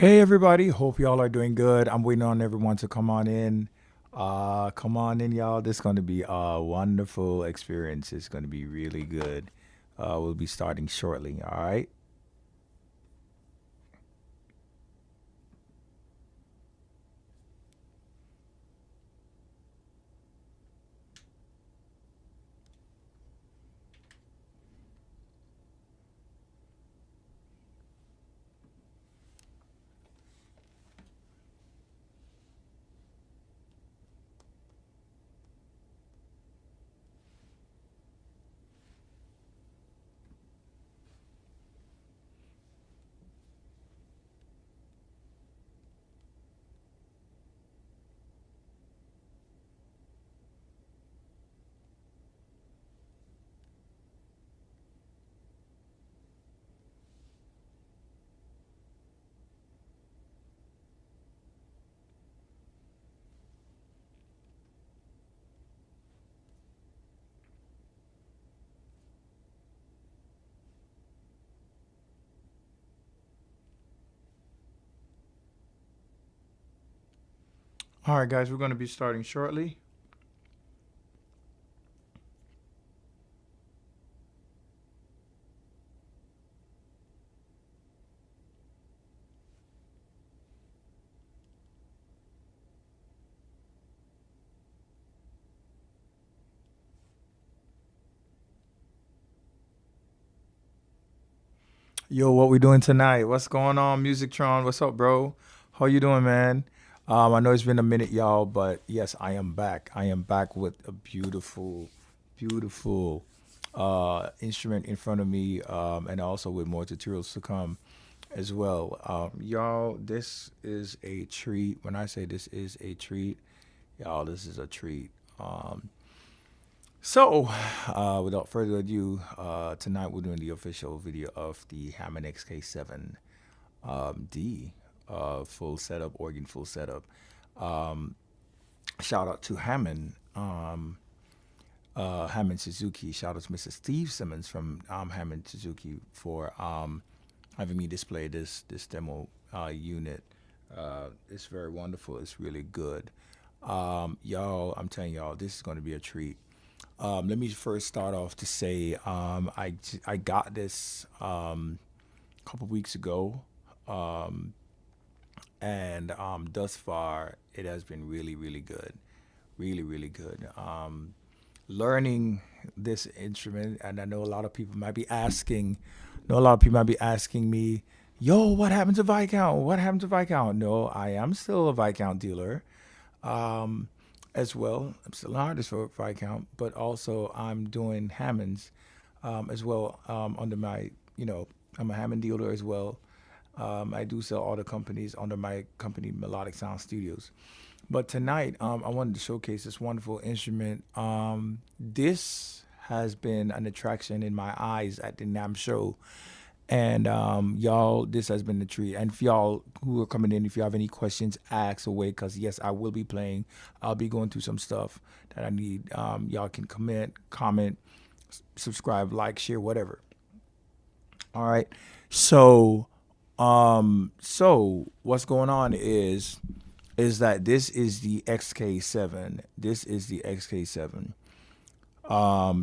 Hey everybody, hope y'all are doing good. I'm waiting on everyone to come on in. Come on in, y'all. This is going to be a wonderful experience. It's going to be really good. We'll be starting shortly. All right. All right, guys. We're going to be starting shortly. Yo, what we doing tonight? What's going on, Musictron? What's up, bro? How you doing, man? I know it's been a minute, y'all, but yes, I am back. I am back with a beautiful instrument in front of me, and also with more tutorials to come as well. Y'all, this is a treat. When I say this is a treat, y'all, this is a treat. Without further ado, tonight we're doing the official video of the Hammond XK7 D full setup, organ full setup. Um, Shout out to Hammond, Hammond Suzuki. Shout out to Mr. Steve Simmons from Hammond Suzuki for having me display this demo unit. It's very wonderful. It's really good. Y'all, I'm telling y'all, this is going to be a treat. Let me first start off to say I got this a couple weeks ago, and thus far it has been really good, really good. Learning this instrument, and I know a lot of people might be asking, know a lot of people might be asking me, "Yo, what happened to Viscount? What happened to Viscount?" No, I am still a Viscount dealer as well. I'm still an artist for Viscount, but also I'm doing Hammonds as well under my, I'm a Hammond dealer as well. I do sell other companies under my company, Melodic Sound Studios. But tonight, I wanted to showcase this wonderful instrument. This has been an attraction in my eyes at the NAM show. And y'all, this has been the treat. And if y'all who are coming in, if you have any questions, ask away. Because yes, I will be playing. I'll be going through some stuff that I need. Y'all can comment, subscribe, like, share, whatever. All right. So, so what's going on is that this is the XK7. This is the XK7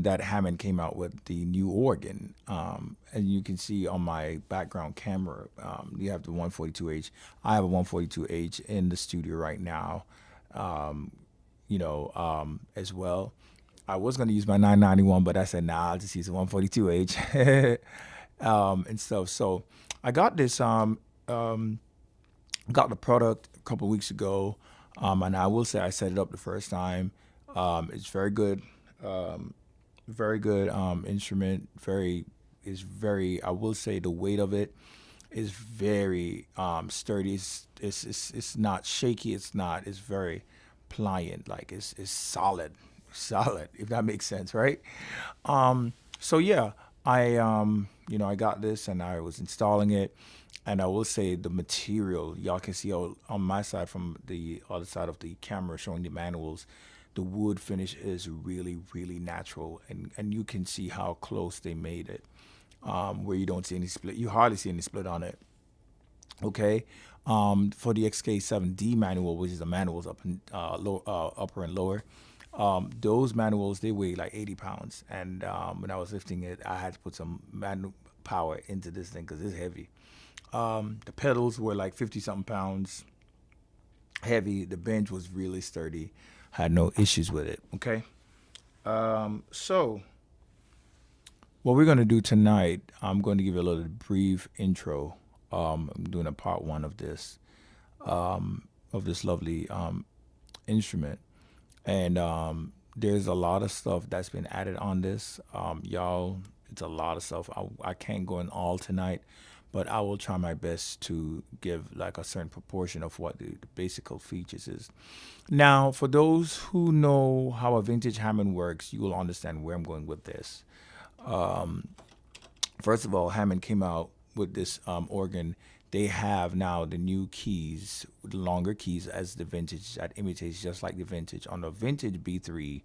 that Hammond came out with the new organ. And you can see on my background camera, you have the 142H. I have a 142H in the studio right now, as well. I was going to use my 991, but I said, nah, I'll just use the 142H and stuff. So I got this, got the product a couple weeks ago, and I will say I set it up the first time. It's very good, very good instrument. Very is very. I will say the weight of it is very sturdy. It's not shaky. It's not. It's very pliant. Like it's solid, solid. If that makes sense, right? So yeah, I got this and I was installing it, and I will say the material y'all can see on my side from the other side of the camera showing the manuals. The wood finish is really natural, and you can see how close they made it. Where you don't see any split, you hardly see any split on it. Okay. For the XK7D manual, which is the manuals up and upper and lower, those manuals, they weigh like 80 pounds. And when I was lifting it, I had to put some manual power into this thing because it's heavy. The pedals were like 50 something pounds heavy. The bench was really sturdy. Had no issues with it. Okay. So what we're going to do tonight, I'm going to give you a little brief intro. I'm doing a part one of this lovely instrument. And there's a lot of stuff that's been added on this. Y'all, it's a lot of stuff. I can't go in all tonight, but I will try my best to give like a certain proportion of what the basic features is. Now, for those who know how a vintage Hammond works, you will understand where I'm going with this. First of all, Hammond came out with this organ. They have now the new keys, the longer keys as the vintage that imitates just like the vintage on the vintage B3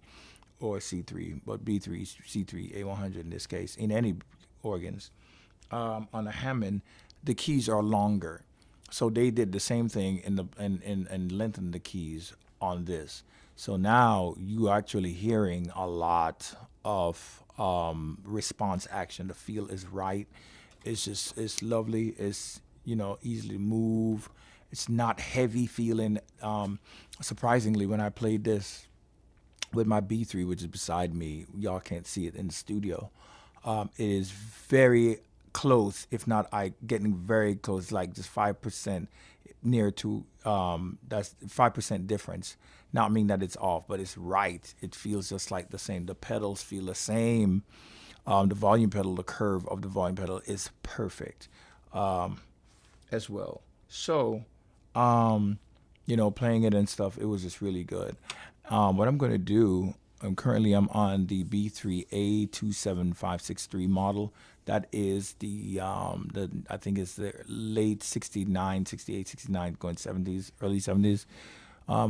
or C3, but B3, C3, A100 in this case, in any organs. On a Hammond, the keys are longer. So they did the same thing and lengthened the keys on this. So now you actually hearing a lot of response action. The feel is right. It's lovely. It's, easily move. It's not heavy feeling. Surprisingly, when I played this with my B3, which is beside me, y'all can't see it in the studio. It is very close, if not getting very close, like just 5% near to, that's 5% difference. Not mean that it's off, but it's right. It feels just like the same. The pedals feel the same. The volume pedal, the curve of the volume pedal is perfect as well. So, playing it and stuff, it was just really good. What I'm going to do, I'm on the B3A27563 model. That is the I think it's the late 69, 68, 69, going 70s, early 70s,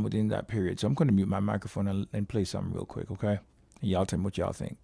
within that period. So I'm going to mute my microphone and play something real quick, okay? And y'all tell me what y'all think.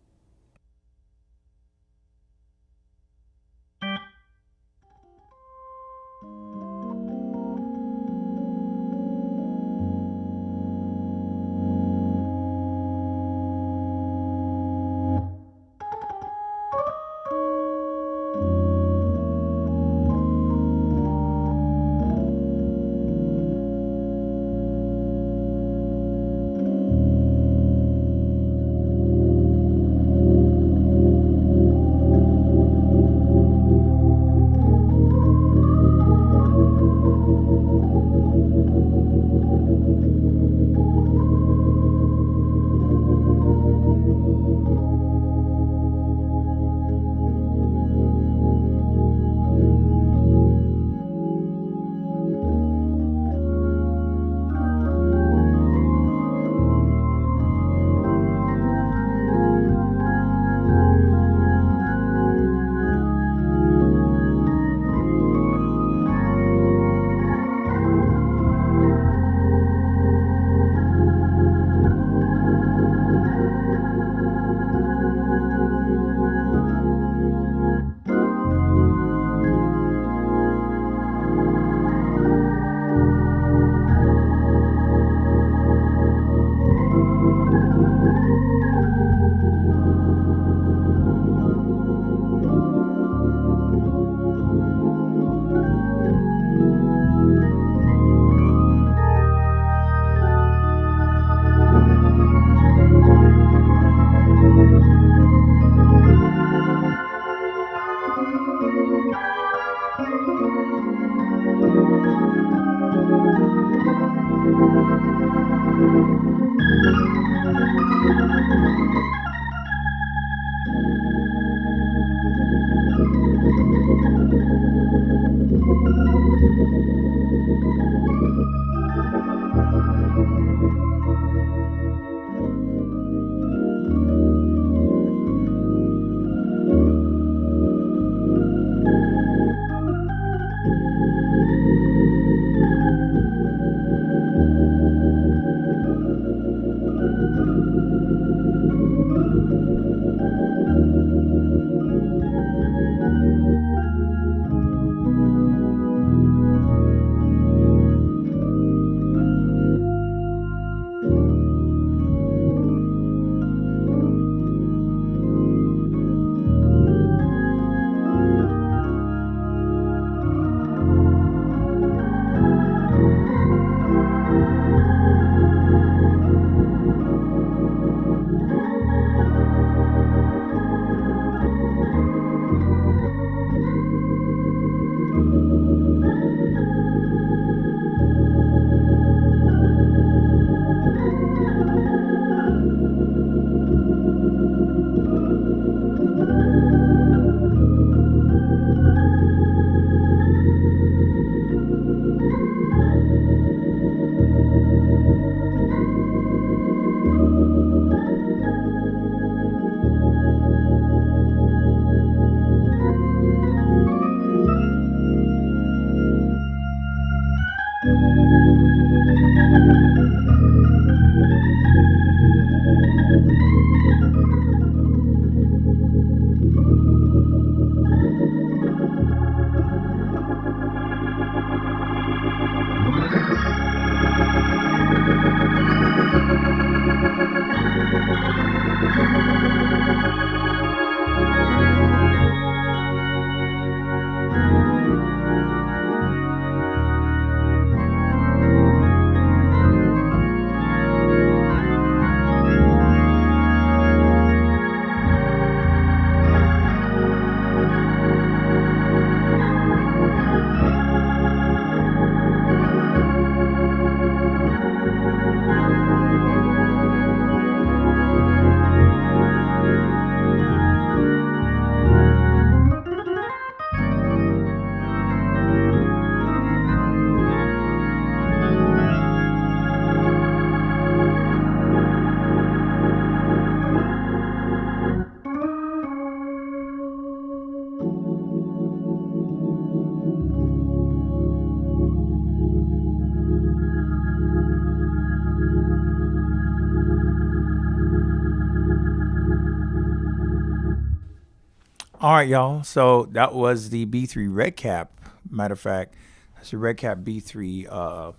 All right, y'all. So that was the B3 Red Cap. Matter of fact, that's the Red Cap B3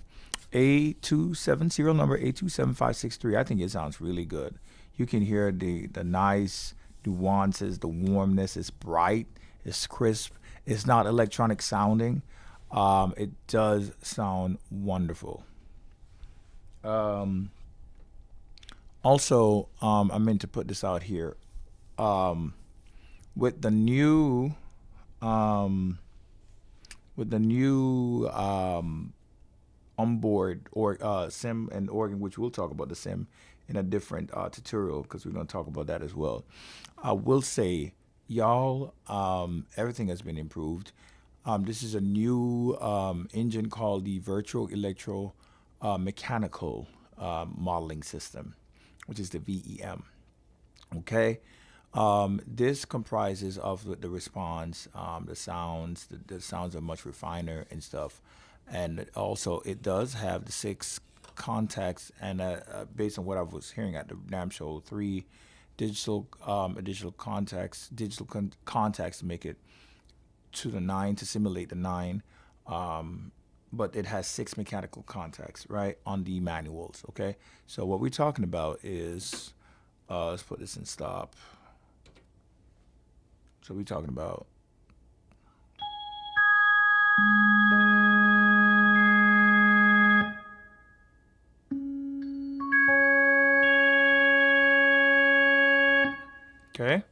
A27 serial number A27563. I think it sounds really good. You can hear the nice nuances, the warmness. It's bright, it's crisp. It's not electronic sounding. It does sound wonderful. Also, I meant to put this out here. With the new onboard or sim and organ, which we'll talk about the sim in a different tutorial because we're going to talk about that as well. I will say, y'all, everything has been improved. This is a new engine called the Virtual Electro Mechanical Modeling System, which is the VEM. Okay. This comprises of the response, the sounds. The sounds are much refiner and stuff, and also it does have the 6 contacts. And based on what I was hearing at the NAM show, 3 digital additional contacts, contacts to make it to the 9 to simulate the 9. But it has 6 mechanical contacts, right, on the manuals. Okay, so what we're talking about is, let's put this in stop. So we're talking about okay.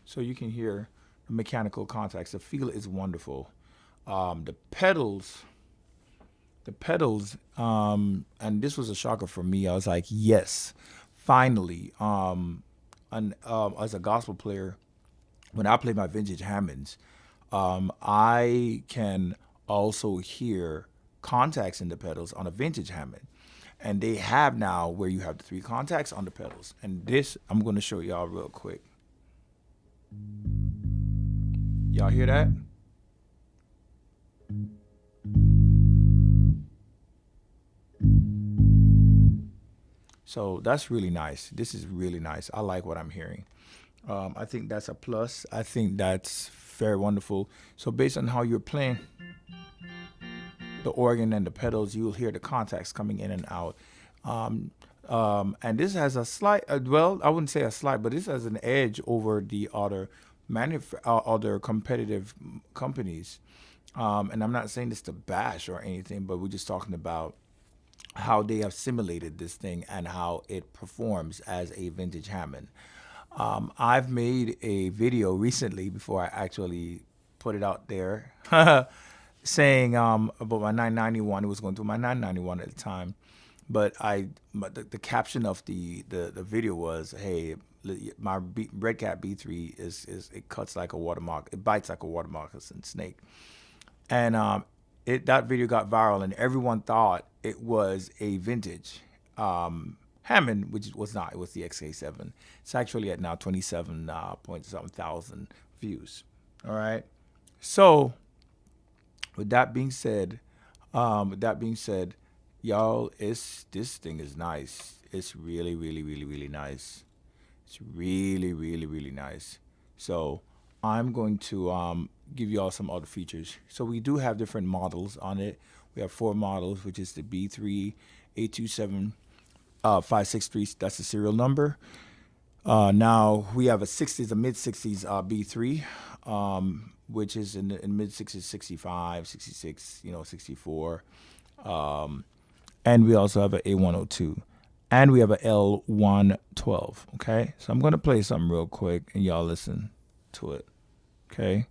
So you can hear the mechanical contacts. The feel is wonderful. The pedals, and this was a shocker for me. I was like, yes, finally. And as a gospel player, when I play my vintage Hammonds, I can also hear contacts in the pedals on a vintage Hammond. And they have now where you have the 3 contacts on the pedals. And this, I'm going to show y'all real quick. Y'all hear that? So that's really nice. This is really nice. I like what I'm hearing. I think that's a plus. I think that's very wonderful. So based on how you're playing the organ and the pedals, you'll hear the contacts coming in and out. And this has a slight, well, I wouldn't say a slight, but this has an edge over the other other competitive companies. And I'm not saying this to bash or anything, but we're just talking about how they have simulated this thing and how it performs as a vintage Hammond. I've made a video recently before I actually put it out there saying about my 991. It was going through my 991 at the time. But the caption of the video was, hey, my Red Cat B3 is it cuts like a water mock, it bites like a water moccasin snake. And that video got viral and everyone thought it was a vintage Hammond, which was not. It was the XK7. It's actually at now 27 point something thousand views. All right. So with that being said, y'all, this thing is nice. It's really, really, really, really nice. It's really, really, really nice. So I'm going to give you all some other features. So we do have different models on it. We have 4 models, which is the B3 A27 563. That's the serial number. Now we have a mid 60s B3, which is in mid 60s, 65, 66, 64. And we also have an A102. And we have a L112. Okay. So I'm going to play something real quick and y'all listen to it. Okay.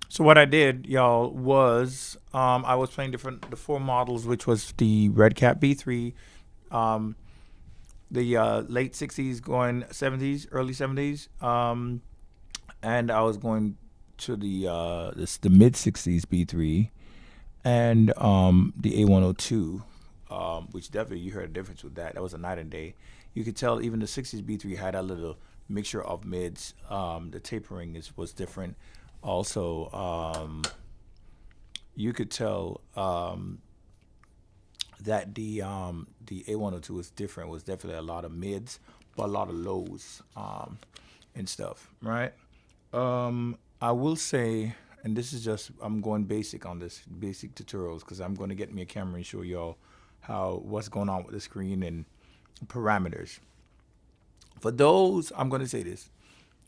So what I did, y'all, was I was playing the four models, which was the Red Cat B3, um, the late '60s, going '70s, early '70s, and I was going to the mid '60s B3, and the A102, which definitely you heard a difference with that. That was a night and day. You could tell even the '60s B3 had a little mixture of mids. The tapering was different. Also, you could tell that the A102 was different. Was definitely a lot of mids, but a lot of lows and stuff, right? I will say, and this is just I'm going basic on this basic tutorials because I'm going to get me a camera and show y'all what's going on with the screen and parameters. For those, I'm going to say this.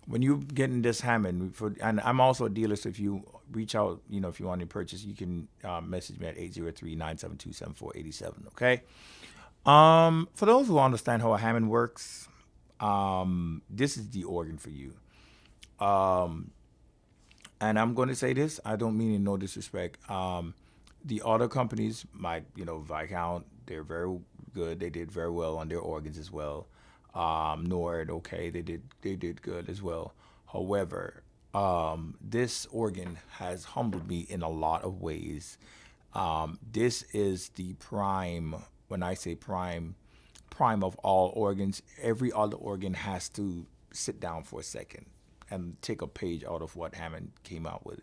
When you getting this Hammond, and I'm also a dealer, so if you reach out, if you want to purchase, you can message me at 803-972-7487, okay? For those who understand how a Hammond works, this is the organ for you. And I'm going to say this, I don't mean in no disrespect. The other companies might, Viscount, they're very good. They did very well on their organs as well. Nord, okay, they did good as well. However, this organ has humbled me in a lot of ways. This is the prime. When I say prime of all organs. Every other organ has to sit down for a second and take a page out of what Hammond came out with.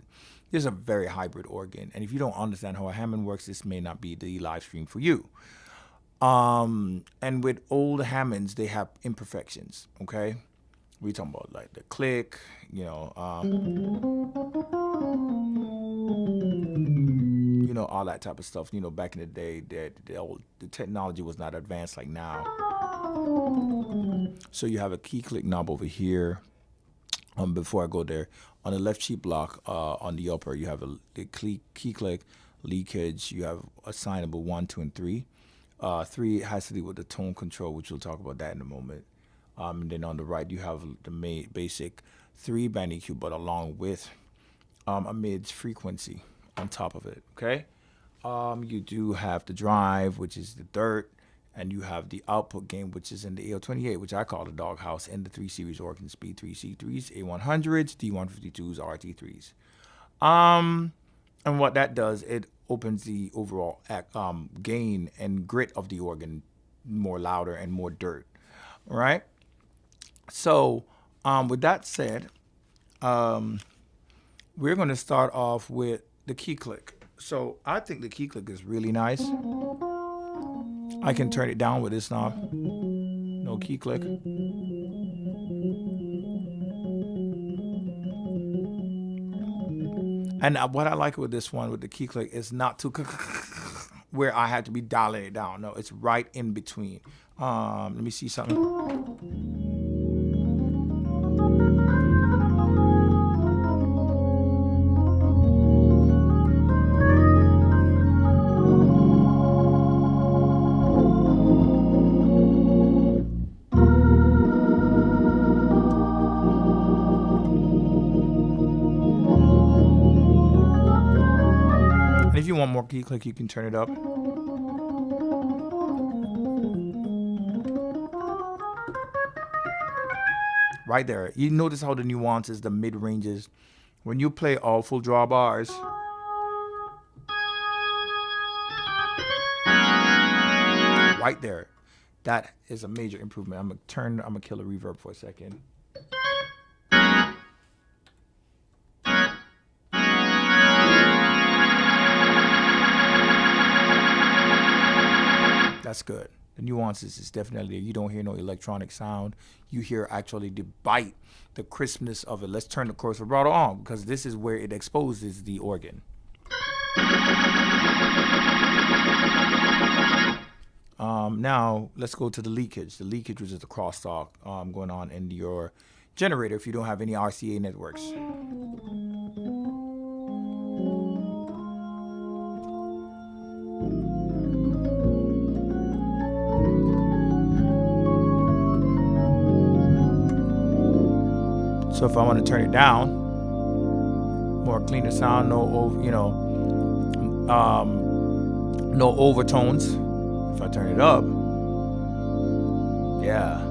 This is a very hybrid organ, and if you don't understand how a Hammond works, this may not be the live stream for you. And with old Hammonds, they have imperfections, okay? We talking about like the click, all that type of stuff. Back in the day, the technology was not advanced like now. So you have a key click knob over here. Before I go there, on the left cheek block, on the upper, you have the key click, leakage. You have assignable 1, 2, and 3. 3 has to do with the tone control, which we'll talk about that in a moment. And then on the right, you have the basic 3-band EQ, but along with a mids frequency on top of it. Okay. You do have the drive, which is the dirt, and you have the output gain, which is in the AO28, which I call the doghouse, and the 3 series organs, B3, C3s, A100s, D152s, RT3s. And what that does, it opens the overall gain and grit of the organ more louder and more dirt. All right. So with that said, we're going to start off with the key click. So I think the key click is really nice. I can turn it down with this knob. No key click. And what I like with this one, with the key click, is not too where I have to be dialing it down. No, it's right in between. Let me see something. And if you want more key click, you can turn it up. Right there. You notice how the nuances, the mid ranges, when you play all full draw bars, right there, that is a major improvement. I'm gonna kill the reverb for a second. nuances is definitely there. You don't hear no electronic sound. You hear actually the bite, the crispness of it. Let's turn the chorus vibrato on, because this is where it exposes the organ. Now let's go to the leakage. The leakage, which is the crosstalk going on in your generator if you don't have any RCA networks. So if I want to turn it down, more cleaner sound, no no overtones. If I turn it up, yeah.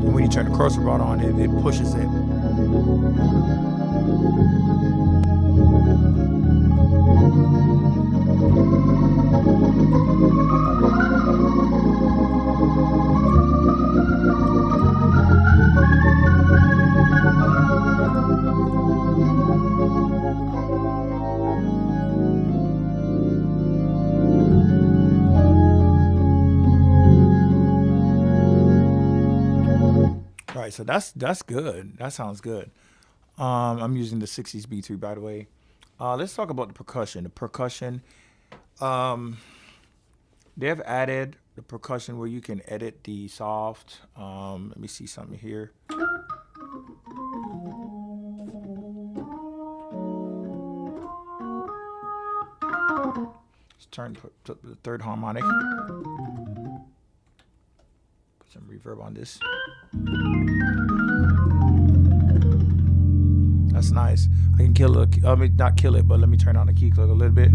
When you turn the cursor rod on, it pushes it. Right, so that's good. That sounds good. I'm using the 60s B3, by the way. Let's talk about the percussion. The percussion, they've added the percussion where you can edit the soft. Let me see something here. Let's turn to the third harmonic. Put some reverb on this. That's nice. I can kill it. I mean, not kill it, but let me turn on the key click a little bit.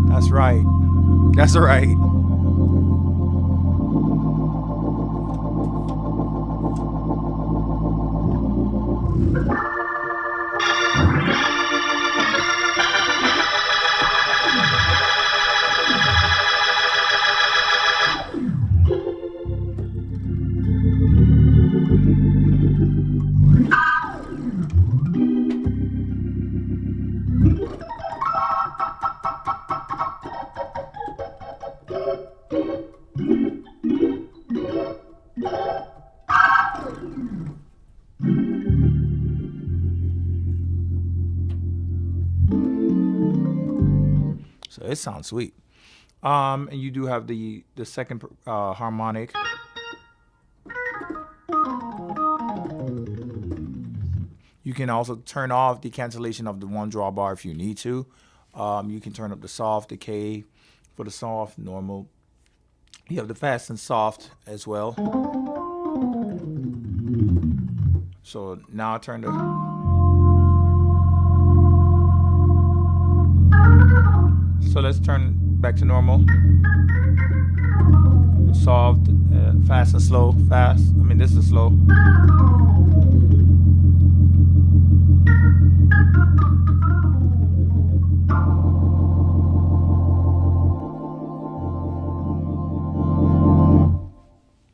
That's right. That's right. So it sounds sweet. And you do have the second harmonic. You can also turn off the cancellation of the one drawbar if you need to. You can turn up the soft, decay for the soft, normal. You have the fast and soft as well. So now I turn the So let's turn back to normal. Soft, fast and slow. Fast. I mean, this is slow.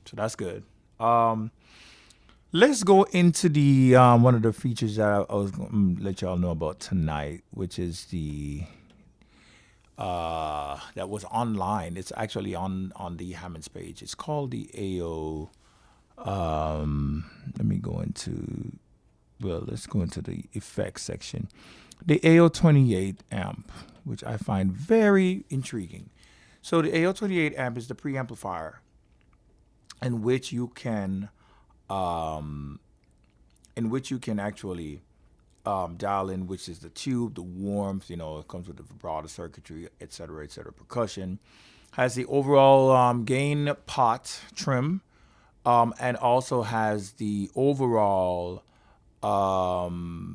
So that's good. Let's go into the one of the features that I was going to let y'all know about tonight, which is the that was online. It's actually on the Hammond's page. It's called the AO. Let me go into. Well, let's go into the effects section. The AO28 amp, which I find very intriguing. So the AO28 amp is the preamplifier, in which you can actually dial in, which is the tube, the warmth, it comes with the vibrato circuitry, etc., percussion. Has the overall gain pot trim, and also has the overall, not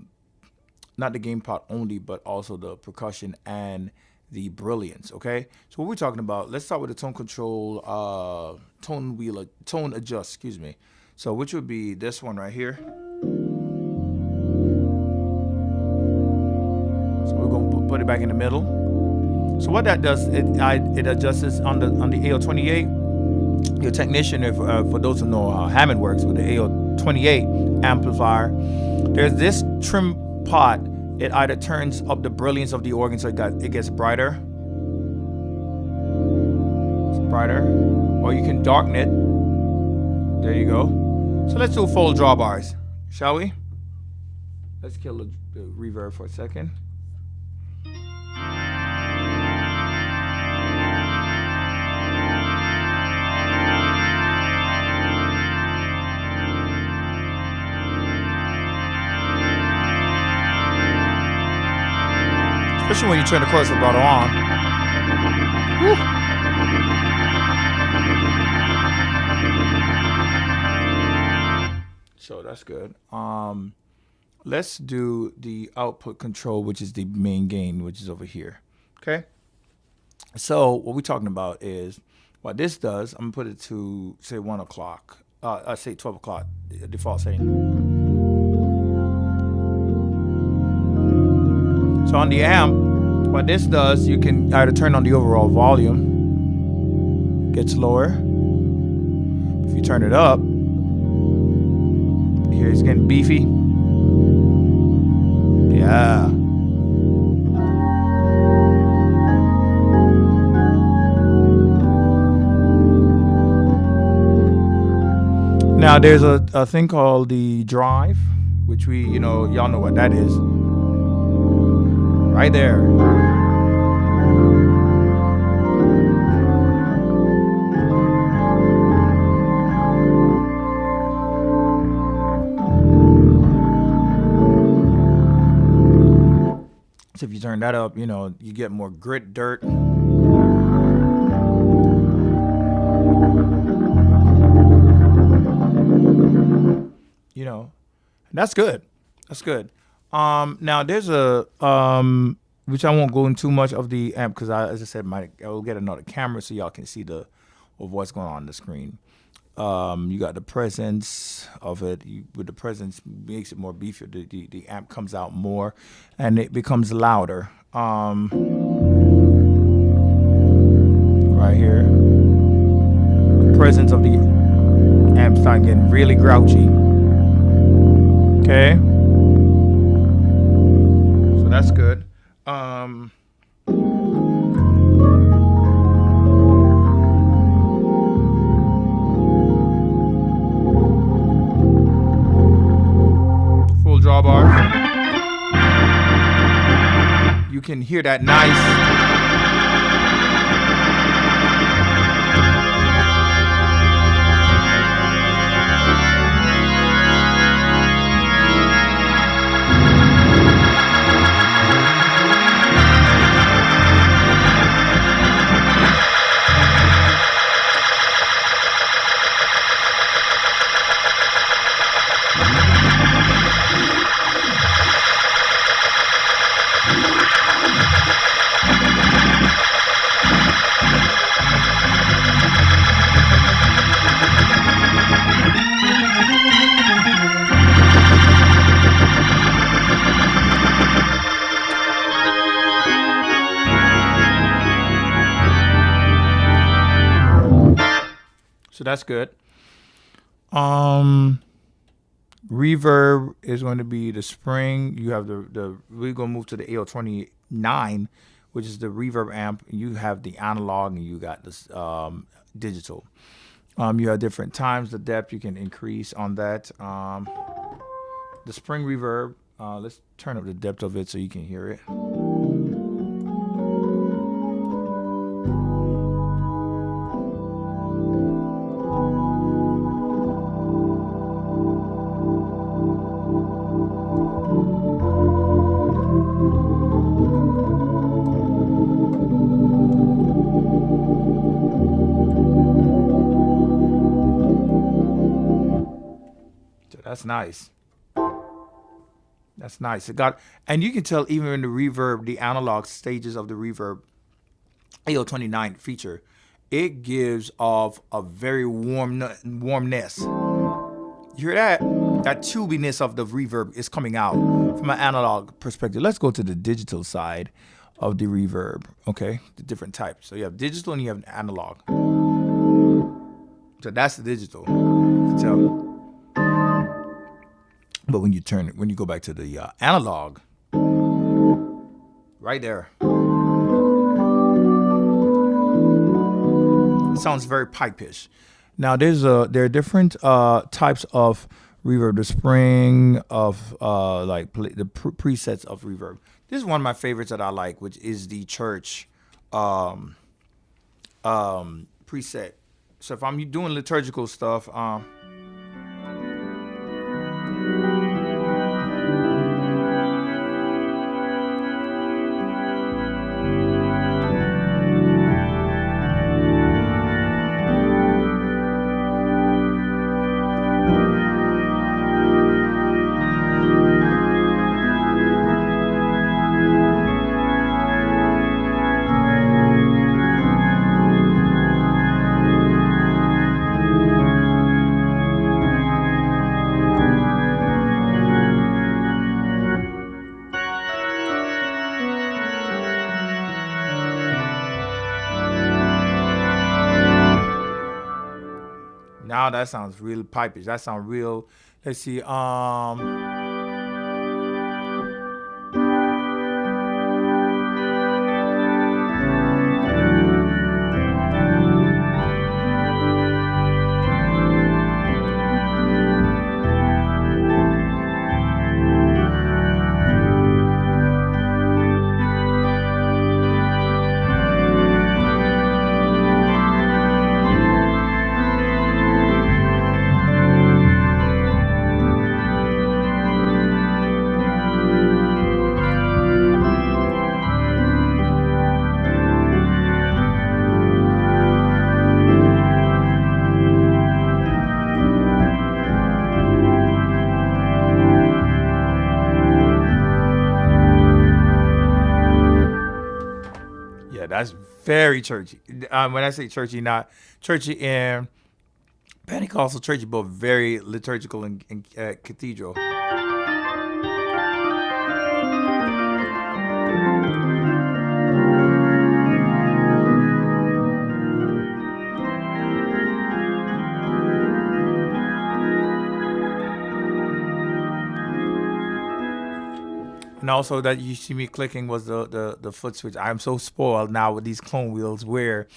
the gain pot only, but also the percussion and the brilliance. Okay, so what we're talking about, let's start with the tone control, tone adjust, excuse me. So which would be this one right here. So we're gonna put it back in the middle. So what that does, it adjusts on the AO28. Your technician, if for those who know how Hammond works with the AO28 amplifier, there's this trim pot. It either turns up the brilliance of the organ so it gets brighter. It's brighter. Or you can darken it. There you go. So let's do full drawbars, shall we? Let's kill the reverb for a second. Especially when you turn the chorus vibrato on. Woo. So that's good. Let's do the output control, which is the main gain, which is over here. Okay. So what we're talking about is what this does. I'm gonna put it to say 1 o'clock. I say 12 o'clock, default setting. So on the amp, what this does, you can either turn on the overall volume, gets lower. If you turn it up, here it's getting beefy. Yeah. Now there's a thing called the drive, which y'all know what that is. Right there. So if you turn that up, you get more grit, dirt. That's good. That's good. Now there's a which I won't go into too much of the amp because as I said, I will get another camera so y'all can see of what's going on the screen. You got the presence of it. With the presence, makes it more beefier. The amp comes out more, and it becomes louder. Right here, the presence of the amp starting getting really grouchy. Okay. That's good. Full drawbar. You can hear that nice. So that's good. Reverb is going to be the spring. You have we're going to move to the AO29, which is the reverb amp. You have the analog and you got this digital. You have different times, the depth you can increase on that. The spring reverb, let's turn up the depth of it so you can hear it. That's nice. That's nice. And you can tell even in the reverb, the analog stages of the reverb AO29 feature, it gives off a very warmness. You hear that? That tubiness of the reverb is coming out from an analog perspective. Let's go to the digital side of the reverb, okay? The different types. So you have digital and you have analog. So that's the digital. So, but when you go back to the analog, right there, it sounds very pipe-ish. Now there are different types of reverb. The spring of the presets of reverb. This is one of my favorites that I like, which is the church preset. So if I'm doing liturgical stuff, now that sounds real pipish. That sounds real. Let's see. That's very churchy. When I say churchy, not churchy in Pentecostal churchy, but very liturgical and cathedral. And also that you see me clicking was the foot switch. I'm so spoiled now with these clone wheels where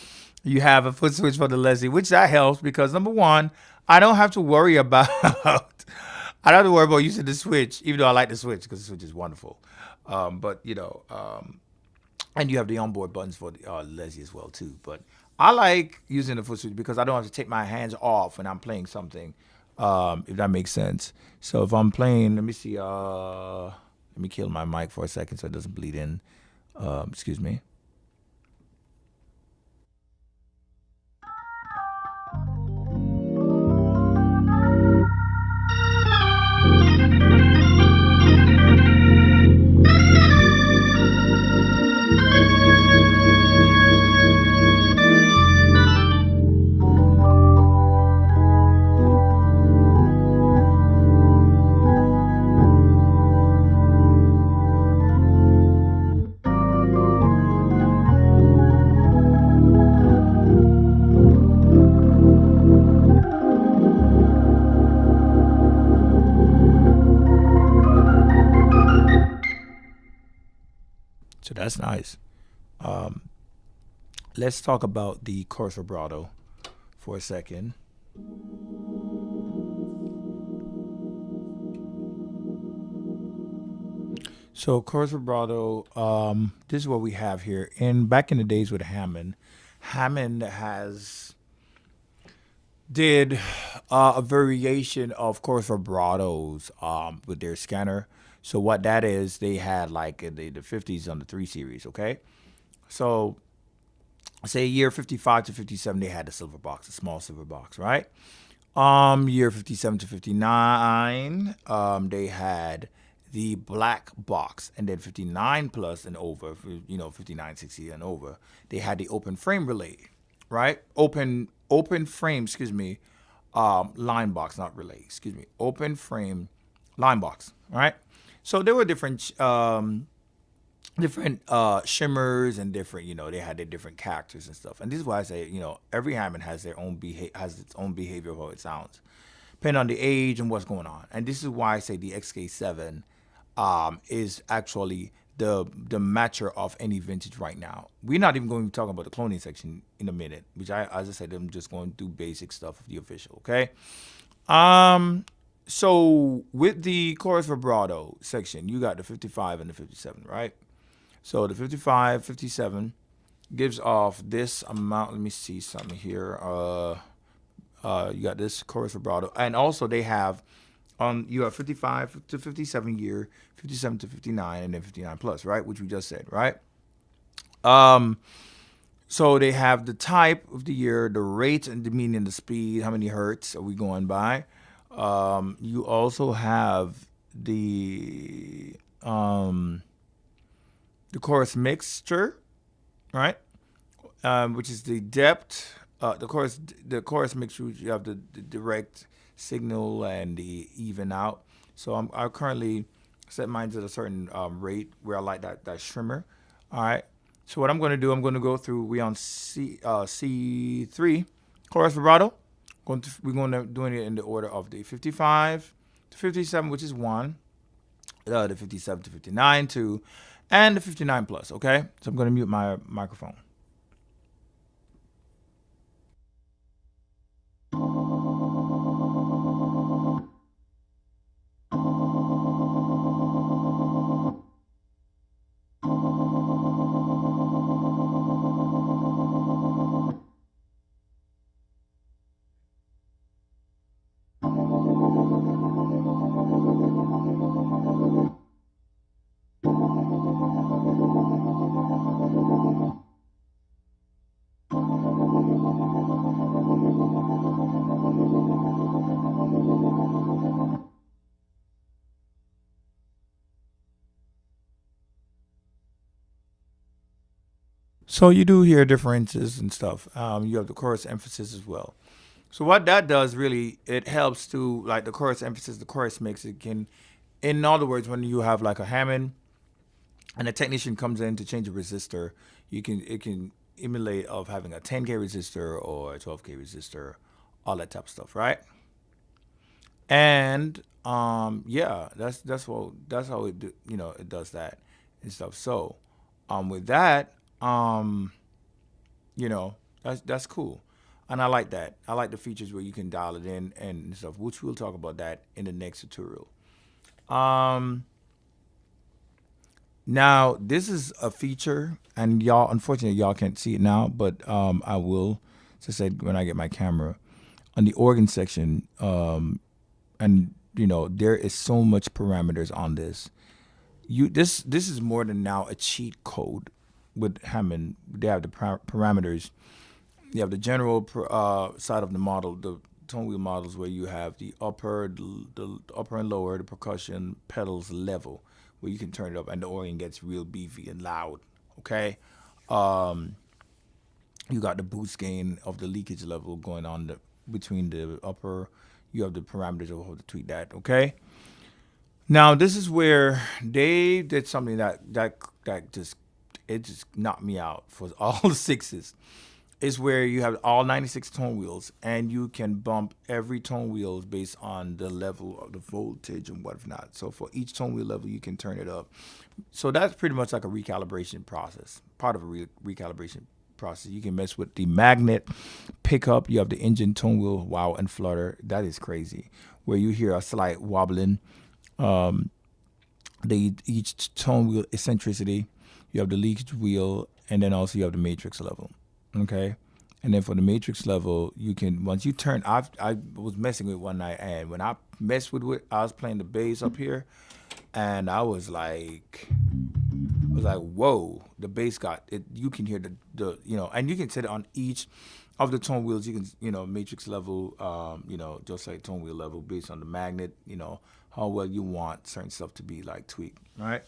you have a foot switch for the Leslie, which that helps because number one, I don't have to worry about using the switch, even though I like the switch because the switch is wonderful. But and you have the onboard buttons for the Leslie as well too. But I like using the foot switch because I don't have to take my hands off when I'm playing something, if that makes sense. So if I'm playing, let me see. Let me kill my mic for a second so it doesn't bleed in. Excuse me. So that's nice. Let's talk about the chorus vibrato for a second. So chorus vibrato, this is what we have here. And back in the days with Hammond, Hammond did a variation of chorus vibratos with their scanner. So what that is, they had like in the 50s on the 3 series, okay? So say year 55 to 57, they had the silver box, a small silver box, right? Year 57 to 59, they had the black box, and then 59 plus and over, 59, 60 and over, they had the open frame relay, right? Open frame, line box, not relay, open frame line box, right? So there were different shimmers and different, they had their different characters and stuff. And this is why I say, every Hammond has its own behavior of how it sounds, depending on the age and what's going on. And this is why I say the XK7 is actually the matcher of any vintage right now. We're not even going to talk about the cloning section in a minute, which as I said, I'm just going to do basic stuff of the official, okay? So with the chorus vibrato section, you got the 55 and the 57, right? So the 55, 57 gives off this amount. Let me see something here. You got this chorus vibrato, and also they have, you have 55 to 57 year, 57 to 59, and then 59 plus, right? Which we just said, right? So they have the type of the year, the rate, and the meaning, the speed, how many hertz are we going by? You also have the chorus mixture, right? Which is the depth. The chorus mixture. You have the direct signal and the even out. So I currently set mine to a certain rate where I like that shimmer. All right. So what I'm going to do, I'm going to go through. We on C3 chorus vibrato. We're going to doing it in the order of the 55 to 57, which is 1. The 57 to 59, 2. And the 59 plus, okay? So I'm going to mute my microphone. So you do hear differences and stuff. You have the chorus emphasis as well. So what that does really, it helps to, like, the chorus emphasis, the chorus mix. It can, in other words, when you have like a Hammond and a technician comes in to change a resistor, it can emulate of having a 10K resistor or a 12K resistor, all that type of stuff, right? And yeah, that's how it do, it does that and stuff. So with that, that's cool. And I like that. I like the features where you can dial it in and stuff, which we'll talk about that in the next tutorial. Now this is a feature, and y'all, unfortunately, y'all can't see it now, but I will, as I said, when I get my camera on the organ section. And there is so much parameters on this. This is more than now a cheat code with Hammond. They have the parameters. You have the general side of the model, the tone wheel models, where you have the upper and lower, the percussion pedals level, where you can turn it up, and the organ gets real beefy and loud. Okay, you got the boost gain of the leakage level going on between the upper. You have the parameters of how to tweak that. Okay. Now this is where they did something that just knocked me out for all the sixes. Is where you have all 96 tone wheels, and you can bump every tone wheel based on the level of the voltage and whatnot. So for each tone wheel level, you can turn it up. So that's pretty much like a recalibration process, part of a recalibration process. You can mess with the magnet pickup. You have the engine tone wheel wow and flutter. That is crazy, where you hear a slight wobbling. Each tone wheel eccentricity. You have the leakage wheel, and then also you have the matrix level. Okay, and then for the matrix level, you can, once you turn, I was messing with one night, and when I messed with it, I was playing the bass up here, and I was like, whoa, the bass got it. You can hear the and you can set it on each of the tone wheels. You can matrix level, just like tone wheel level based on the magnet, how well you want certain stuff to be like tweaked. All right.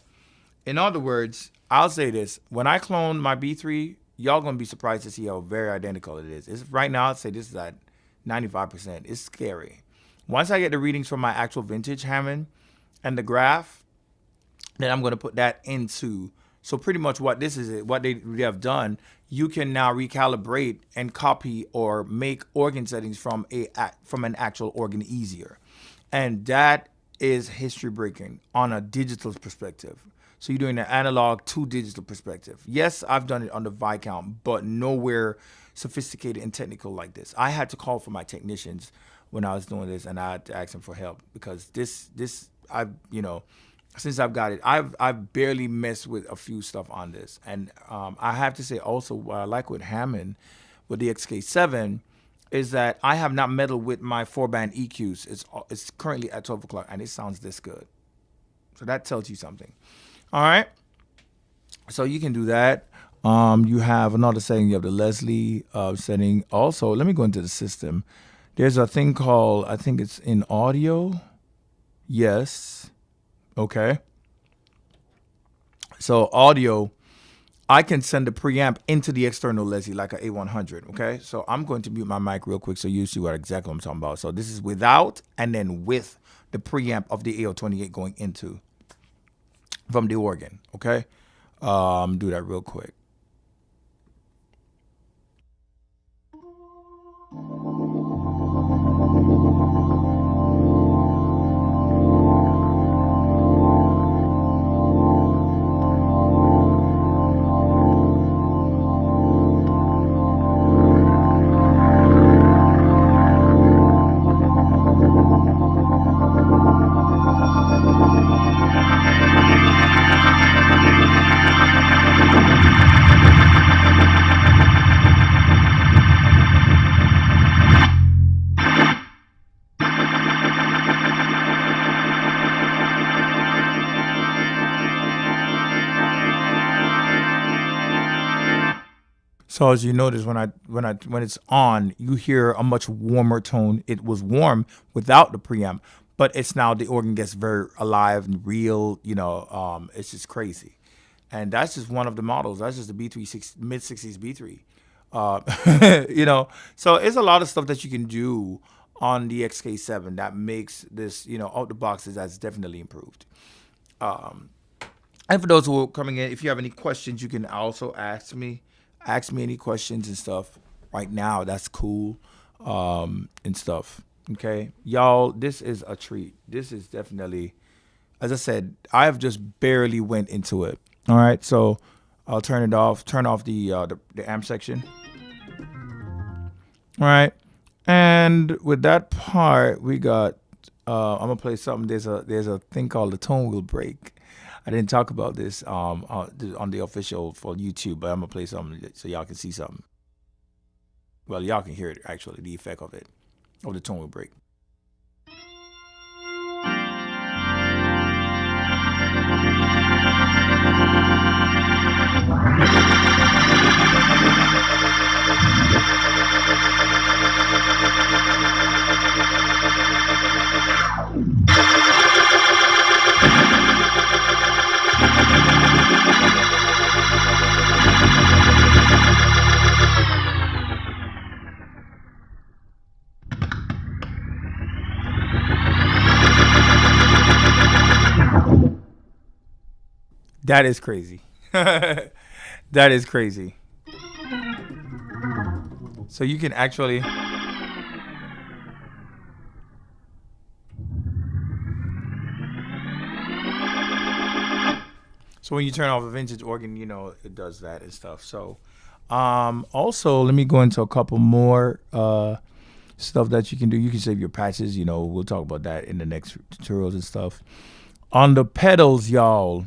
In other words, I'll say this: when I clone my B3, y'all gonna be surprised to see how very identical it is. It's, right now, I'd say this is at 95%. It's scary. Once I get the readings from my actual vintage Hammond and the graph, then I'm gonna put that into. So pretty much what this is, what they have done, you can now recalibrate and copy or make organ settings from an actual organ easier, and that is history breaking on a digital perspective. So you're doing an analog to digital perspective. Yes, I've done it on the Viscount, but nowhere sophisticated and technical like this. I had to call for my technicians when I was doing this, and I had to ask them for help because this I've since I've got it, I've barely messed with a few stuff on this, and I have to say also what I like with Hammond, with the XK7, is that I have not meddled with my 4-band EQs. It's currently at 12 o'clock, and it sounds this good. So that tells you something. All right. So you can do that. You have another setting. You have the Leslie setting. Also, let me go into the system. There's a thing called, I think it's in audio. Yes. Okay. So audio, I can send the preamp into the external Leslie like a A100. Okay. So I'm going to mute my mic real quick so you see what exactly I'm talking about. So this is without and then with the preamp of the AO28 going into from the organ. Okay. Do that real quick. So as you notice, when it's on, you hear a much warmer tone. It was warm without the preamp, but it's now the organ gets very alive and real. It's just crazy, and that's just one of the models. That's just the B3 mid 60s B3. So it's a lot of stuff that you can do on the XK7 that makes this, out the boxes, that's definitely improved. And for those who are coming in, if you have any questions, you can also ask me any questions and stuff right now. That's cool, and stuff. Okay, y'all, this is a treat. This is definitely, as I said, I've just barely went into it. All right, so I'll turn off the amp section. All right, and with that part, we got, I'm gonna play something. There's a thing called the tone wheel break. I didn't talk about this on the official for YouTube, but I'm gonna play something so y'all can see something. Well, y'all can hear it actually, the effect of it, of the tone wheel break. That is crazy. That is crazy. So you can actually, so when you turn off a vintage organ, it does that and stuff. So also, let me go into a couple more stuff that you can do. You can save your patches. We'll talk about that in the next tutorials and stuff. On the pedals, y'all,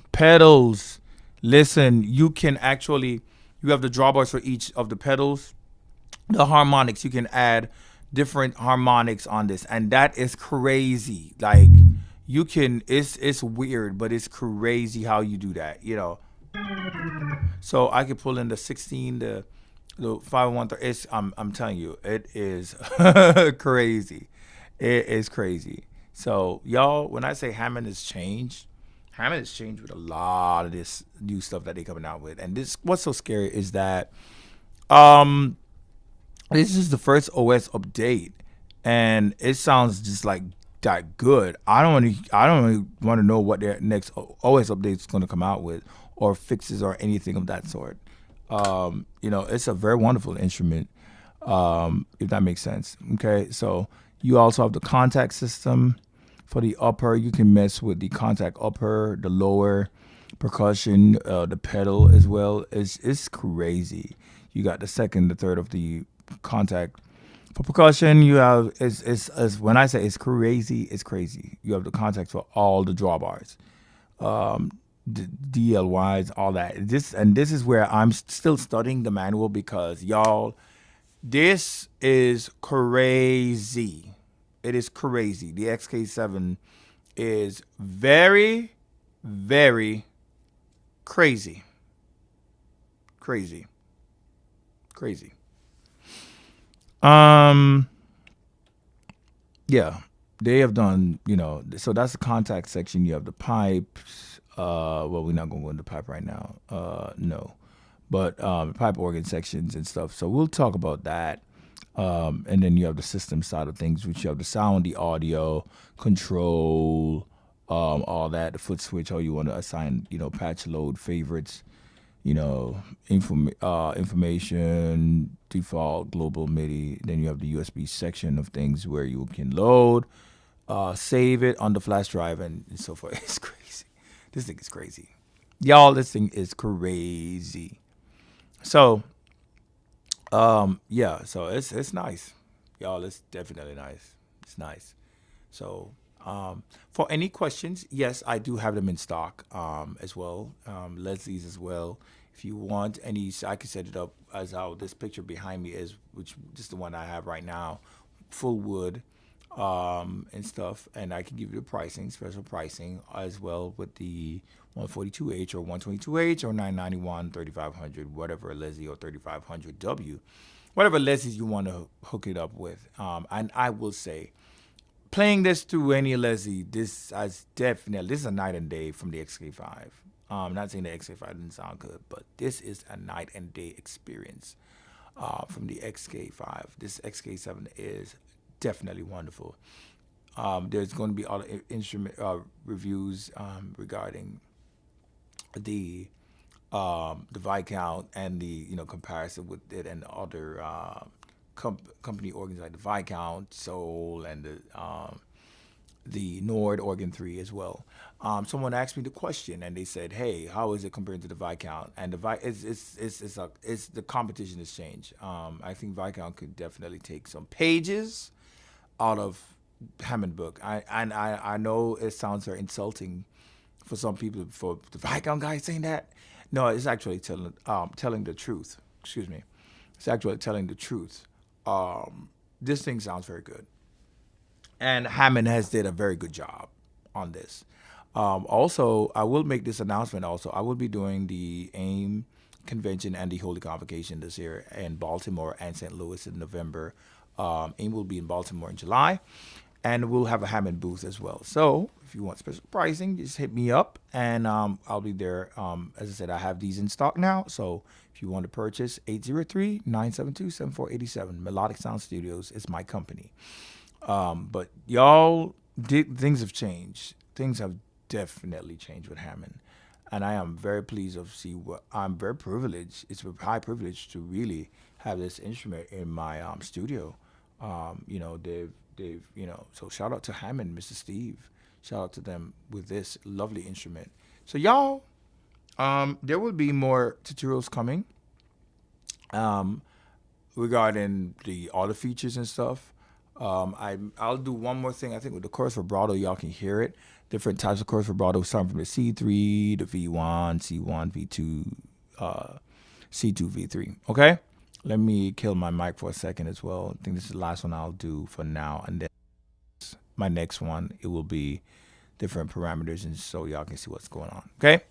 listen, you can actually, you have the drawbars for each of the pedals. The harmonics, you can add different harmonics on this, and that is crazy. Like, you can, it's weird, but it's crazy how you do that, So I could pull in the 16, the 513. I'm telling you, it is crazy. It is crazy. So y'all, when I say Hammond has changed with a lot of this new stuff that they're coming out with. And this, what's so scary is that um this is the first OS update, and it sounds just like that good. I don't really want to know what their next OS update is going to come out with, or fixes, or anything of that sort. It's a very wonderful instrument, if that makes sense. Okay, so you also have the contact system for the upper. You can mess with the contact upper, the lower, percussion, the pedal as well. It's crazy. You got the second, the third of the contact. For percussion, you have it's when I say it's crazy, it's crazy. You have the contact for all the drawbars, DLYs, all that. This is where I'm still studying the manual, because y'all, this is crazy. It is crazy. The XK7 is very, very crazy. Crazy. Crazy. Um, yeah, they have done, so that's the contact section. You have the pipes. Well, we're not going to go into pipe right now. No. But pipe organ sections and stuff. So we'll talk about that. And then you have the system side of things, which you have the sound, the audio, control, all that, the foot switch, how you want to assign, patch load, favorites, information, default, global MIDI. Then you have the USB section of things where you can load, save it on the flash drive, and so forth. It's crazy. This thing is crazy. Y'all, this thing is crazy. So, yeah, so it's nice. Y'all, it's definitely nice. It's nice. So, for any questions, yes, I do have them in stock, as well. Leslie's as well. If you want any, I can set it up as how this picture behind me is, which this is the one I have right now, full wood, and stuff, and I can give you the pricing, special pricing as well, with the 142H or 122H or 991, 3500, whatever Leslie, or 3500W, whatever Leslie's you want to hook it up with. And I will say, playing this through any Leslie, this is a night and day from the XK5. Not saying the XK5 didn't sound good, but this is a night and day experience, from the XK5. This XK7 is definitely wonderful. There's going to be other instrument reviews, regarding the Viscount, and the comparison with it and other company organs like the Viscount Soul, and the Nord Organ 3 as well. Someone asked me the question, and they said, "Hey, how is it compared to the Viscount?" And it's the competition has changed. I think Viscount could definitely take some pages out of Hammond book. I know it sounds very insulting for some people, for the Viscount guy saying that. No, it's actually telling the truth. Excuse me. It's actually telling the truth. This thing sounds very good, and Hammond has did a very good job on this. Also, I will make this announcement. Also, I will be doing the AIM convention and the Holy Convocation this year in Baltimore and St. Louis in November. AIM will be in Baltimore in July, and we'll have a Hammond booth as well. So if you want special pricing, just hit me up, and I'll be there. As I said, I have these in stock now. So if you want to purchase, 803-972-7487. Melodic Sound Studios is my company. But y'all, things have changed. Things have definitely changed with Hammond. And I am very pleased to see what I'm very privileged. It's a high privilege to really have this instrument in my studio. They've so shout out to Hammond, Mr. Steve. Shout out to them with this lovely instrument. So y'all, there will be more tutorials coming, regarding all the features and stuff. I'll do one more thing. I think with the chorus vibrato, y'all can hear it. Different types of chorus vibrato, starting from the C3, the V1, C1, V2, C2, V3. Okay? Let me kill my mic for a second as well. I think this is the last one I'll do for now. And then my next one, it will be different parameters, and so y'all can see what's going on. Okay?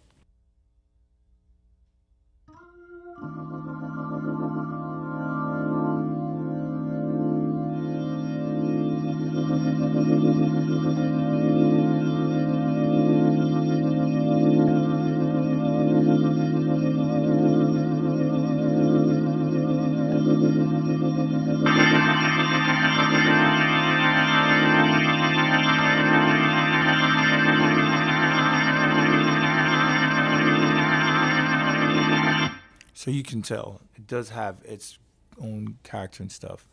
So you can tell it does have its own character and stuff.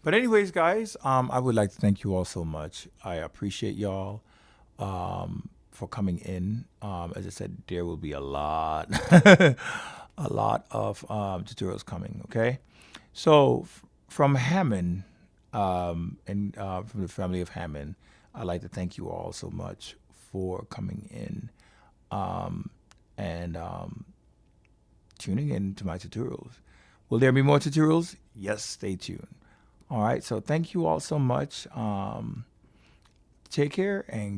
But anyways, guys, I would like to thank you all so much. I appreciate y'all for coming in. As I said, there will be a lot, a lot of tutorials coming. Okay, so from Hammond and from the family of Hammond, I'd like to thank you all so much for coming in and tuning in to my tutorials. Will there be more tutorials? Yes, stay tuned. All right, so thank you all so much. Take care and